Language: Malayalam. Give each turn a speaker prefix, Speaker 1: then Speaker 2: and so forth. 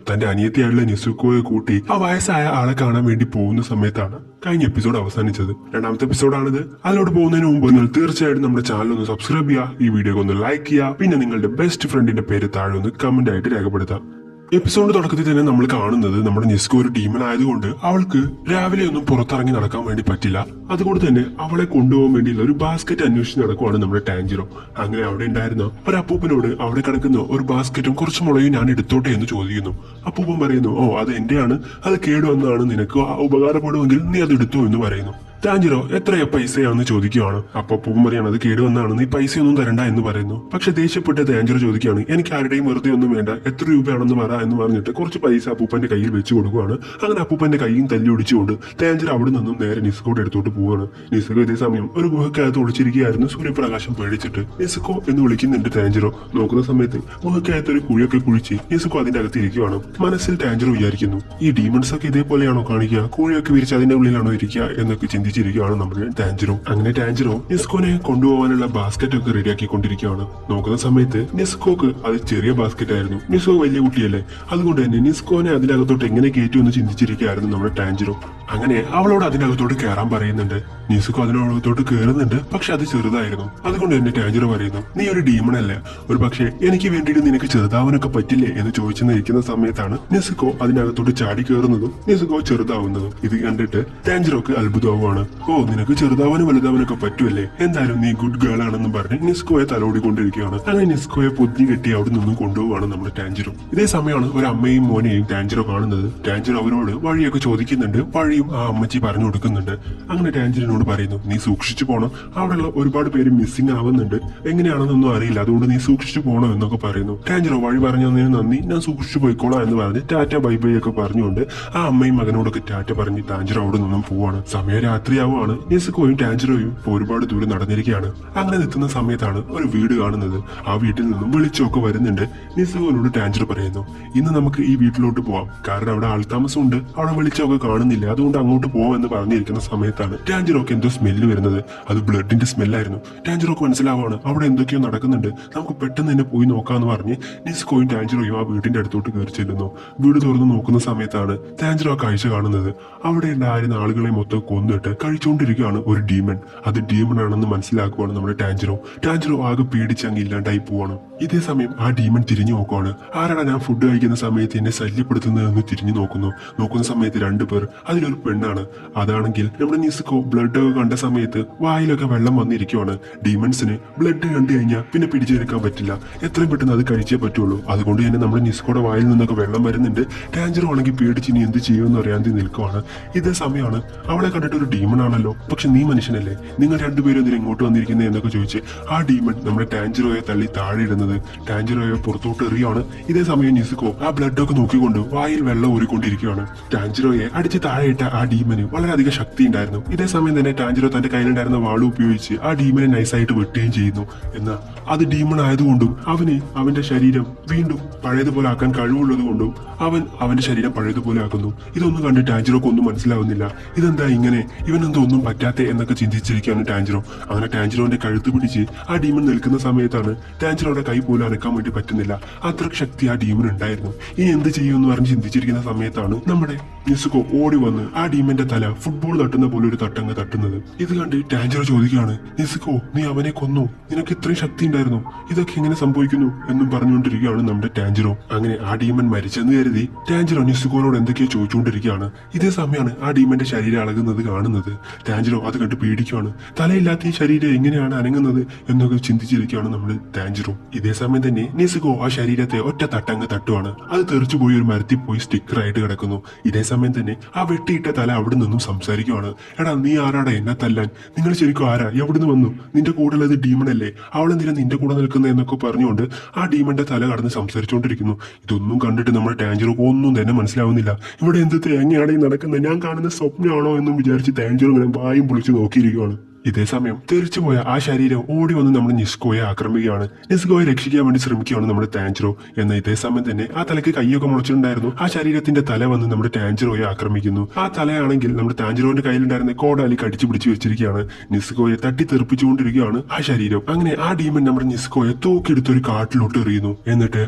Speaker 1: തന്റെ അനിയത്തിയായിട്ടുള്ള നിസുക്കോയെ കൂട്ടി ആ വയസ്സായ ആളെ കാണാൻ വേണ്ടി പോകുന്ന സമയത്താണ് കഴിഞ്ഞ എപ്പിസോഡ് അവസാനിച്ചത്. രണ്ടാമത്തെ എപ്പിസോഡാണിത്. അതിലോട്ട് പോകുന്നതിന് മുമ്പ് നിങ്ങൾ തീർച്ചയായിട്ടും നമ്മുടെ ചാനൽ ഒന്ന് സബ്സ്ക്രൈബ് ചെയ്യുക, ഈ വീഡിയോ ഒന്ന് ലൈക്ക് ചെയ്യുക, പിന്നെ നിങ്ങളുടെ ബെസ്റ്റ് ഫ്രണ്ടിന്റെ പേര് താഴെ ഒന്ന് കമന്റ് ആയിട്ട് രേഖപ്പെടുത്താം. എപ്പിസോഡ് തുടക്കത്തിൽ തന്നെ നമ്മൾ കാണുന്നത് നമ്മുടെ നിസ്കോ ഒരു ഡീമൺ ആയതുകൊണ്ട് അവൾക്ക് രാവിലെ ഒന്നും പുറത്തിറങ്ങി നടക്കാൻ വേണ്ടി പറ്റില്ല. അതുകൊണ്ട് തന്നെ അവളെ കൊണ്ടുപോകാൻ വേണ്ടിയുള്ള ഒരു ബാസ്ക്കറ്റ് അന്വേഷിച്ച് നടക്കുവാണ് നമ്മുടെ ടാഞ്ചിറോ. അങ്ങനെ അവിടെ ഉണ്ടായിരുന്ന ഒരു അപ്പൂപ്പനോട് അവിടെ കിടക്കുന്ന ഒരു ബാസ്ക്കറ്റും കുറച്ച് മുളയും ഞാൻ എടുത്തോട്ടെ എന്ന് ചോദിക്കുന്നു. അപ്പൂപ്പൻ പറയുന്നു, ഓ അത് എന്റെയാണ്, അത് കേടുവന്നതാണ്, നിനക്ക് ഉപകാരപ്പെടുമെങ്കിൽ നീ അത് എടുത്തു എന്ന് പറയുന്നു. ടാഞ്ചിറോ എത്രയാ പൈസയാണെന്ന് ചോദിക്കുകയാണ്. അപ്പൊ അപ്പൂപ്പൻ പറയാണ് അത് കേടുവന്നാണ്, നീ പൈസയൊന്നും തരണ്ട എന്ന് പറയുന്നു. പക്ഷെ ദേഷ്യപ്പെട്ട ടാഞ്ചിറോ ചോദിക്കുകയാണ്, എനിക്ക് ആരുടെയും വെറുതെ ഒന്നും വേണ്ട, എത്ര രൂപയാണെന്ന് പറ എന്ന് പറഞ്ഞിട്ട് കുറച്ച് പൈസ അപ്പൂപ്പന്റെ കയ്യിൽ വെച്ച് കൊടുക്കുകയാണ്. അങ്ങനെ അപ്പൂപ്പന്റെ കൈയും തല്ലി ഒടിച്ചുകൊണ്ട് ടാഞ്ചിറോ അവിടെ നിന്നും നേരെ നിസ്കോയുടെ അടുത്തോട്ട് പോവുകയാണ്. നിസ്കോ ഇതേ സമയം ഒരു ഗുഹക്കകത്ത് ഒളിച്ചിരിക്കുകയായിരുന്നു. സൂര്യപ്രകാശം പേടിച്ചിട്ട് നിസ്കോ എന്ന് വിളിക്കുന്നുണ്ട് ടാഞ്ചിറോ. നോക്കുന്ന സമയത്ത് ഗുഹക്കകത്ത് ഒരു കുഴിയൊക്കെ കുഴിച്ച് നിസ്കോ അതിന്റെ അകത്ത് ഇരിക്കുകയാണ്. മനസ്സിൽ ടാഞ്ചിറോ വിചാരിക്കുന്നു, ഈ ഡീമൺസ് ഒക്കെ ഇതേപോലെയാണോ കാണിക്കുക, കുഴിയൊക്കെ വിരിച്ച് അതിന്റെ ഉള്ളിലാണോ ഇരിക്കുക എന്നൊക്കെ ചിന്തിച്ചിരിക്കുകയാണ് നമ്മുടെ ടാഞ്ചിറോ. അങ്ങനെ ടാഞ്ചിറോ നിസ്കോനെ കൊണ്ടുപോകാനുള്ള ബാസ്ക്കറ്റ് ഒക്കെ റെഡിയാക്കിക്കൊണ്ടിരിക്കുകയാണ്. നോക്കുന്ന സമയത്ത് നിസ്കോക്ക് അത് ചെറിയ ബാസ്ക്കറ്റ് ആയിരുന്നു. നിസ്കോ വലിയ കുട്ടിയല്ലേ, അതുകൊണ്ട് തന്നെ നിസ്കോനെ അതിനകത്തോട്ട് എങ്ങനെ കയറ്റുമെന്ന് ചിന്തിച്ചിരിക്കുകയായിരുന്നു നമ്മുടെ ടാഞ്ചിറോ. അങ്ങനെ അവളോട് അതിനകത്തോട്ട് കയറാൻ പറയുന്നുണ്ട്. നിസ്കോ അതിനകത്തോട്ട് കയറുന്നുണ്ട്, പക്ഷെ അത് ചെറുതായിരുന്നു. അതുകൊണ്ട് തന്നെ ടാഞ്ചിറോ പറയുന്നു, നീ ഒരു ഡീമൺ അല്ലേ, ഒരു പക്ഷേ എനിക്ക് വേണ്ടിയിട്ട് നിനക്ക് ചെറുതാവാനൊക്കെ പറ്റില്ലേ എന്ന് ചോദിച്ചെന്നിരിക്കുന്ന സമയത്താണ് നിസ്കോ അതിനകത്തോട്ട് ചാടി കയറുന്നതും നിസ്കോ ചെറുതാവുന്നതും. ഇത് കണ്ടിട്ട് ടാഞ്ചിറോക്ക് അത്ഭുതവുമാണ്. ഓ, നിനക്ക് ചെറുതാവാനും വലുതാവാനൊക്കെ പറ്റുമല്ലേ, എന്തായാലും നീ ഗുഡ് ഗേൾ ആണെന്ന് പറഞ്ഞ് നിസ്കോയെ തലോടിക്കൊണ്ടിരിക്കുകയാണ്. അങ്ങനെ നിസ്കോയെ പൊതിഞ്ഞു കെട്ടി അവിടെ നിന്നും കൊണ്ടുപോവാണ് നമ്മുടെ ടാഞ്ചിറോ. ഇതേ സമയമാണ് ഒരു അമ്മയും മോനെയും ടാഞ്ചിറോ കാണുന്നത്. ടാഞ്ചിറോ അവരോട് വഴിയൊക്കെ ചോദിക്കുന്നുണ്ട്, വഴിയും ആ അമ്മച്ചി പറഞ്ഞു കൊടുക്കുന്നുണ്ട്. അങ്ങനെ ടാഞ്ചിറിനോട് പറയുന്നു, നീ സൂക്ഷിച്ചു പോണം, അവിടെയുള്ള ഒരുപാട് പേര് മിസ്സിംഗ് ആവുന്നുണ്ട്, എങ്ങനെയാണെന്നൊന്നും അറിയില്ല, അതുകൊണ്ട് നീ സൂക്ഷിച്ചു പോകണം എന്നൊക്കെ പറയുന്നു. ടാഞ്ചിറോ വഴി പറഞ്ഞതിന് നന്ദി, ഞാൻ സൂക്ഷിച്ചു പോയിക്കോളാം എന്ന് പറഞ്ഞ് ടാറ്റ ബൈ ബൈ ഒക്കെ പറഞ്ഞുകൊണ്ട് ആ അമ്മയും മകനോടൊക്കെ ടാറ്റ പറഞ്ഞ് ടാഞ്ചിറോ അവിടെ നിന്നും പോവാണ്. സമയം രാത്രിയാവുകയാണ്. നിസ്കോയും ടാഞ്ചിറോയും ഒരുപാട് ദൂരം നടന്നിരിക്കുകയാണ്. അങ്ങനെ നിൽക്കുന്ന സമയത്താണ് ഒരു വീട് കാണുന്നത്. ആ വീട്ടിൽ നിന്നും വെളിച്ചമൊക്കെ വരുന്നുണ്ട്. നിസ്കോനോട് ടാഞ്ചിറോ പറയുന്നു, ഇന്ന് നമുക്ക് ഈ വീട്ടിലോട്ട് പോവാം, കാരണം അവിടെ ആൾതാമസമുണ്ട്, അവിടെ വെളിച്ചമൊക്കെ കാണുന്നില്ല, അതുകൊണ്ട് അങ്ങോട്ട് പോവാം എന്ന് പറഞ്ഞിരിക്കുന്ന സമയത്താണ് ടാഞ്ചിറോക്ക് എന്തോ സ്മെല്ല് വരുന്നത്. അത് ബ്ലഡിന്റെ സ്മെല്ലായിരുന്നു. ടാഞ്ചിറോക്ക് മനസ്സിലാവാണ് അവിടെ എന്തൊക്കെയോ നടക്കുന്നുണ്ട്, നമുക്ക് പെട്ടെന്ന് തന്നെ പോയി നോക്കാന്ന് പറഞ്ഞ് നിസ്കോയും ടാഞ്ചിറോയും ആ വീടിന്റെ അടുത്തോട്ട് കയറി ചെല്ലുന്നു. വീട് തുറന്ന് നോക്കുന്ന സമയത്താണ് ടാഞ്ചിറോ കാഴ്ച കാണുന്നത്. അവിടെ ഉണ്ടായിരുന്ന ആളുകളെ മൊത്തം കൊന്നിട്ട് കഴിച്ചുകൊണ്ടിരിക്കുകയാണ് ഒരു ഡീമൺ. അത് ഡീമൺ ആണെന്ന് മനസ്സിലാക്കുവാണ് നമ്മുടെ ടാഞ്ചിറോ. ടാഞ്ചിറോ ആകെ പേടിച്ച് അങ്ങ് ഇല്ലാണ്ടായി പോവാണ്. ഇതേ സമയം ആ ഡീമൺ തിരിഞ്ഞു നോക്കുവാണ്. ആരാണ് ഞാൻ ഫുഡ് കഴിക്കുന്ന സമയത്ത് എന്നെ ശല്യപ്പെടുത്തുന്നതെന്ന് തിരിഞ്ഞു നോക്കുന്ന സമയത്ത് രണ്ടുപേർ, അതിലൊരു പെണ്ണാണ്. അതാണെങ്കിൽ നമ്മുടെ നിസ്കോ ബ്ലഡ് ഒക്കെ കണ്ട സമയത്ത് വായിലൊക്കെ വെള്ളം വന്നിരിക്കുവാണ്. ഡീമൺസിന് ബ്ലഡ് കണ്ടു കഴിഞ്ഞാൽ പിന്നെ പിടിച്ചെടുക്കാൻ പറ്റില്ല, എത്രയും പെട്ടെന്ന് അത് കഴിച്ചേ പറ്റുള്ളൂ. അതുകൊണ്ട് തന്നെ നമ്മുടെ നിസ്കോയുടെ വായിൽ നിന്നൊക്കെ വെള്ളം വരുന്നുണ്ട്. ടാഞ്ചിറോ ആണെങ്കിൽ പേടിച്ച് ഇനി എന്ത് ചെയ്യുമെന്ന് അറിയാതെ നിൽക്കുവാണ്. ഇതേ സമയമാണ് അവളെ കണ്ടിട്ട് ഒരു ഡീമൺ ആണല്ലോ, പക്ഷെ നീ മനുഷ്യനല്ലേ, നിങ്ങൾ രണ്ടുപേരും ഇതിന് ഇങ്ങോട്ട് വന്നിരിക്കുന്നത് എന്നൊക്കെ ചോദിച്ച് ആ ഡീമൺ നമ്മുടെ ടാഞ്ചിറോയെ തള്ളി താഴെ ഇടുന്നത്. ടാഞ്ചിറോയെ പുറത്തോട്ട് എറിയാണ്. ഇതേ സമയം നിസ്കോ ആ ബ്ലഡ് ഒക്കെ നോക്കിക്കൊണ്ട് വായിൽ വെള്ളം ഊരിക്കൊണ്ടിരിക്കുകയാണ്. ടാഞ്ചിറോയെ അടിച്ച് താഴെയിട്ട ആ ഡീമന് വളരെയധികം ശക്തി ഉണ്ടായിരുന്നു. ഇതേ സമയം തന്നെ ടാഞ്ചിറോ തന്റെ കയ്യിലുണ്ടായിരുന്ന വാള് ഉപയോഗിച്ച് ആ ഡീമനെ നൈസായിട്ട് വെട്ടുകയും ചെയ്യുന്നു. എന്നാൽ അത് ഡീമൺ ആയതുകൊണ്ടും അവന് അവന്റെ ശരീരം വീണ്ടും പഴയതുപോലെ ആക്കാൻ കഴിവുള്ളത് കൊണ്ടും അവൻ അവന്റെ ശരീരം പഴയതുപോലെ ആക്കുന്നു. ഇതൊന്നും കണ്ട് ടാഞ്ചിറോക്ക് ഒന്നും മനസ്സിലാവുന്നില്ല. ഇതെന്താ ഇങ്ങനെ, ഇവനെന്തോ ഒന്നും പറ്റാത്തെ എന്നൊക്കെ ചിന്തിച്ചിരിക്കുകയാണ് ടാഞ്ചിറോ. അങ്ങനെ ടാഞ്ചിറോന്റെ കഴുത്ത് പിടിച്ച് ആ ഡീമൺ നിൽക്കുന്ന സമയത്താണ് ടാഞ്ചിറോയുടെ കൈ പോലും അനക്കാൻ വേണ്ടി പറ്റുന്നില്ല. അത്ര ശക്തി ആ ഡീമൺ ഉണ്ടായിരുന്നു. ഇനി എന്ത് ചെയ്യുമെന്ന് പറഞ്ഞ് ചിന്തിച്ചിരിക്കുന്ന സമയത്താണ് നമ്മുടെ നിസ്കോ ഓടി വന്ന് ആ ഡീമന്റെ തല ഫുട്ബോൾ തട്ടുന്ന പോലെ ഒരു തട്ടങ്ങ് തട്ടുന്നത്. ഇത് കണ്ട് ടാഞ്ചിറോ ചോദിക്കുകയാണ്, നിസ്കോ നീ അവനെ കൊന്നു, നിനക്ക് ഇത്രയും ശക്തി ഉണ്ടായിരുന്നു, ഇതൊക്കെ എങ്ങനെ സംഭവിക്കുന്നു എന്നും പറഞ്ഞുകൊണ്ടിരിക്കുകയാണ് നമ്മുടെ ടാഞ്ചിറോ. അങ്ങനെ ആ ഡീമൻ മരിച്ചെന്ന് കരുതി ടാഞ്ചിറോ നിസ്കോനോട് എന്തൊക്കെയോ ചോദിച്ചുകൊണ്ടിരിക്കുകയാണ്. ഇതേ സമയമാണ് ആ ഡീമന്റെ ശരീരം അളകുന്നത് കാണുന്നത്. ടാഞ്ചിറോ അത് കണ്ട് പേടിക്കുകയാണ്. തലയില്ലാത്ത ഈ ശരീരം എങ്ങനെയാണ് അനങ്ങുന്നത് എന്നൊക്കെ ചിന്തിച്ചിരിക്കുകയാണ് നമ്മുടെ ടാഞ്ചിറോ. ഇതേ സമയം തന്നെ നിസ്കോ ആ ശരീരത്തെ ഒറ്റ തട്ടങ്ങ് തട്ടുവാണ്. അത് തെറിച്ചു പോയി ഒരു മരത്തിൽ പോയി സ്റ്റിക്കറായിട്ട് കിടക്കുന്നു. ഇതേ സമയം തന്നെ ആ വെട്ടിയിട്ട തല അവിടെ നിന്നും സംസാരിക്കുവാണ്. എടാ നീ ആരാടാ എന്നെ തല്ലാൻ, നിങ്ങൾ ശരിക്കും ആരാ, എവിടുന്ന് വന്നു, നിന്റെ കൂടെ ഉള്ളത് ഡീമൺ അല്ലേ, അവളെന്തിനാ നിന്റെ കൂടെ നിൽക്കുന്നത് എന്നൊക്കെ പറഞ്ഞുകൊണ്ട് ആ ഡീമന്റെ തല കടന്ന് സംസാരിച്ചുകൊണ്ടിരിക്കുന്നു. ഇതൊന്നും കണ്ടിട്ട് നമ്മുടെ ടാഞ്ചിറോ ഒന്നും തന്നെ മനസ്സിലാവുന്നില്ല. ഇവിടെ എന്ത് തേങ്ങയാണ് ഈ നടക്കുന്നത്, ഞാൻ കാണുന്ന സ്വപ്നമാണോ എന്നും വിചാരിച്ച് ടാഞ്ചിറോ ഇങ്ങനെ വായും പൊളിച്ച് നോക്കിയിരിക്കുകയാണ്. ഇതേ സമയം തെറിച്ചുപോയ ആ ശരീരം ഓടി വന്ന് നമ്മുടെ നിസ്കോയെ ആക്രമിക്കുകയാണ്. നിസ്കോയെ രക്ഷിക്കാൻ വേണ്ടി ശ്രമിക്കുകയാണ് നമ്മുടെ ടാഞ്ചിറോ. എന്നാൽ ഇതേ സമയം തന്നെ ആ തലയ്ക്ക് കൈയൊക്കെ മുളച്ചിട്ടുണ്ടായിരുന്നു. ആ ശരീരത്തിന്റെ തല വന്ന് നമ്മുടെ ടാഞ്ചിറോയെ ആക്രമിക്കുന്നു. ആ തലയാണെങ്കിൽ നമ്മുടെ ടാഞ്ചിറോന്റെ കയ്യിലുണ്ടായിരുന്ന കോടാലി കടിച്ചു പിടിച്ചു വെച്ചിരിക്കുകയാണ്. നിസ്കോയെ തട്ടി തെറിപ്പിച്ചുകൊണ്ടിരിക്കുകയാണ് ആ ശരീരം. അങ്ങനെ ആ ഡീമൻ നമ്മുടെ നിസ്കോയെ തൂക്കിയെടുത്തൊരു കാട്ടിലോട്ട് എറിയുന്നു. എന്നിട്ട്